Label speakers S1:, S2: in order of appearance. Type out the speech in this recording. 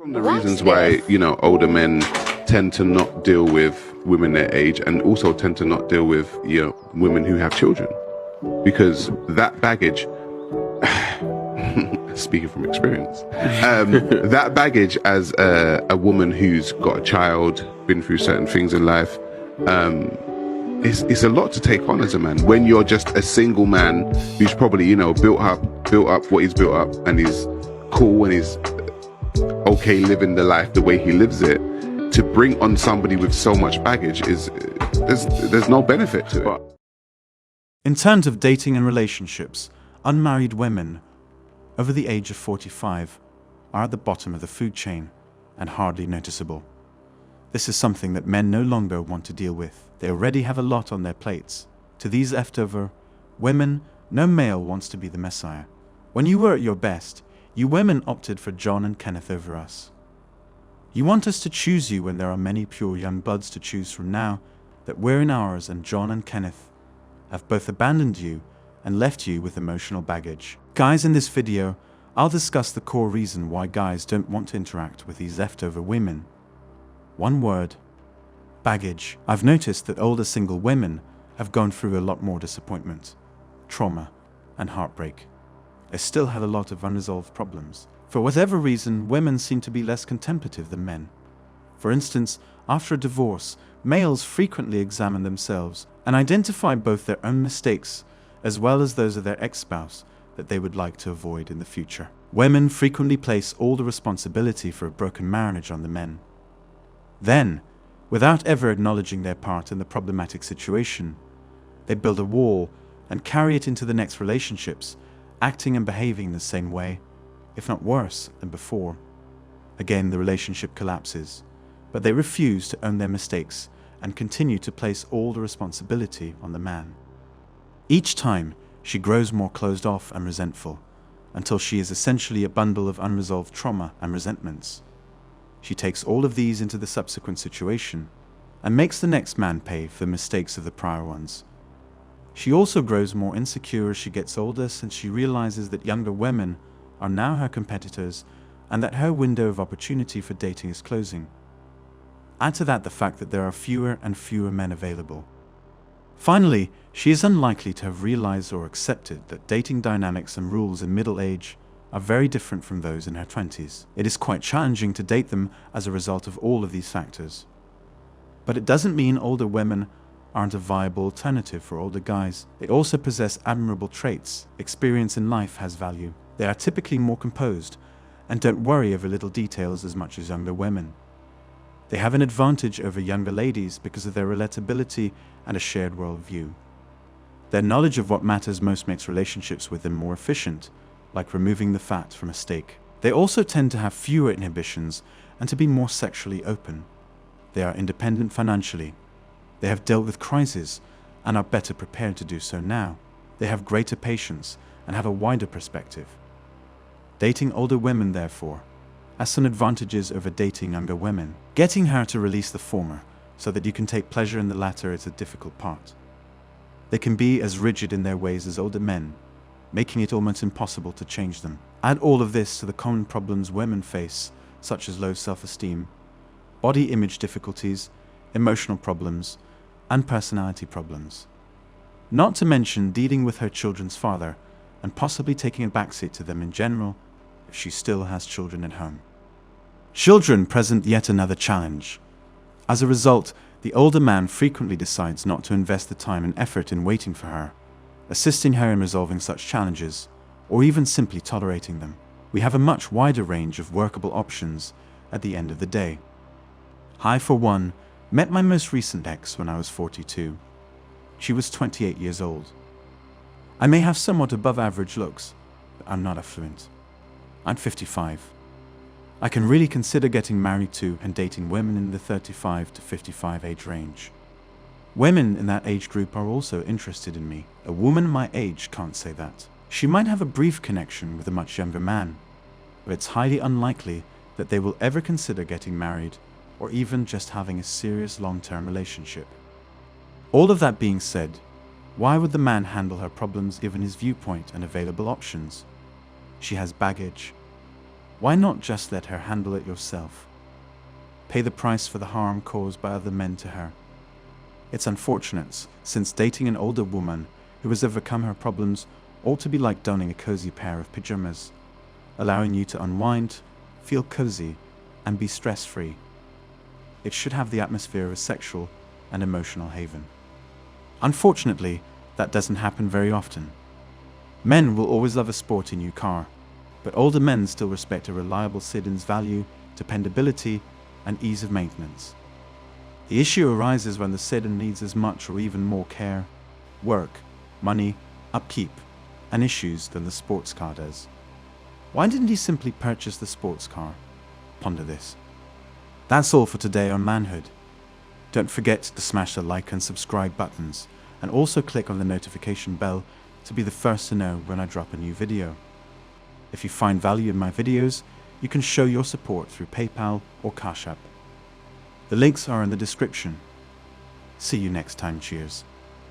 S1: From the reasons why, older men tend to not deal with women their age, and also tend to not deal with, women who have children. Because that baggage, speaking from experience, that baggage as a woman who's got a child, been through certain things in life, it's a lot to take on as a man. When you're just a single man who's probably, built up what he's built up, and he's cool and he's okay living the life the way he lives it, to bring on somebody with so much baggage there's no benefit to it.
S2: In terms of dating and relationships, unmarried women over the age of 45 are at the bottom of the food chain and hardly noticeable. This is something that men no longer want to deal with. They already have a lot on their plates. To these leftover women, no male wants to be the messiah. When you were at your best, you women opted for John and Kenneth over us. You want us to choose you when there are many pure young bloods to choose from now that we're in ours, and John and Kenneth have both abandoned you and left you with emotional baggage. Guys, in this video, I'll discuss the core reason why guys don't want to interact with these leftover women. One word: baggage. I've noticed that older single women have gone through a lot more disappointment, trauma, and heartbreak. They still have a lot of unresolved problems. For whatever reason, women seem to be less contemplative than men. For instance, after a divorce, males frequently examine themselves and identify both their own mistakes as well as those of their ex-spouse that they would like to avoid in the future. Women frequently place all the responsibility for a broken marriage on the men. Then, without ever acknowledging their part in the problematic situation, they build a wall and carry it into the next relationships, acting and behaving the same way, if not worse than before. Again, the relationship collapses, but they refuse to own their mistakes and continue to place all the responsibility on the man. Each time, she grows more closed off and resentful, until she is essentially a bundle of unresolved trauma and resentments. She takes all of these into the subsequent situation and makes the next man pay for the mistakes of the prior ones. She also grows more insecure as she gets older, since she realizes that younger women are now her competitors and that her window of opportunity for dating is closing. Add to that the fact that there are fewer and fewer men available. Finally, she is unlikely to have realized or accepted that dating dynamics and rules in middle age are very different from those in her 20s. It is quite challenging to date them as a result of all of these factors. But it doesn't mean older women aren't a viable alternative for older guys. They also possess admirable traits. Experience in life has value. They are typically more composed and don't worry over little details as much as younger women. They have an advantage over younger ladies because of their relatability and a shared worldview. Their knowledge of what matters most makes relationships with them more efficient, like removing the fat from a steak. They also tend to have fewer inhibitions and to be more sexually open. They are independent financially. They have dealt with crises and are better prepared to do so now. They have greater patience and have a wider perspective. Dating older women, therefore, has some advantages over dating younger women. Getting her to release the former so that you can take pleasure in the latter is a difficult part. They can be as rigid in their ways as older men, making it almost impossible to change them. Add all of this to the common problems women face, such as low self-esteem, body image difficulties, emotional problems, and personality problems. Not to mention dealing with her children's father and possibly taking a backseat to them in general if she still has children at home. Children present yet another challenge. As a result, the older man frequently decides not to invest the time and effort in waiting for her, assisting her in resolving such challenges, or even simply tolerating them. We have a much wider range of workable options at the end of the day. I, for one, met my most recent ex when I was 42. She was 28 years old. I may have somewhat above average looks, but I'm not affluent. I'm 55. I can really consider getting married to and dating women in the 35 to 55 age range. Women in that age group are also interested in me. A woman my age can't say that. She might have a brief connection with a much younger man, but it's highly unlikely that they will ever consider getting married or even just having a serious long-term relationship. All of that being said, why would the man handle her problems given his viewpoint and available options? She has baggage. Why not just let her handle it yourself? Pay the price for the harm caused by other men to her. It's unfortunate, since dating an older woman who has overcome her problems ought to be like donning a cozy pair of pajamas, allowing you to unwind, feel cozy, and be stress-free. It should have the atmosphere of a sexual and emotional haven. Unfortunately, that doesn't happen very often. Men will always love a sporty new car, but older men still respect a reliable sedan's value, dependability, and ease of maintenance. The issue arises when the sedan needs as much or even more care, work, money, upkeep, and issues than the sports car does. Why didn't he simply purchase the sports car? Ponder this. That's all for today on Manhood. Don't forget to smash the like and subscribe buttons, and also click on the notification bell to be the first to know when I drop a new video. If you find value in my videos, you can show your support through PayPal or Cash App. The links are in the description. See you next time. Cheers.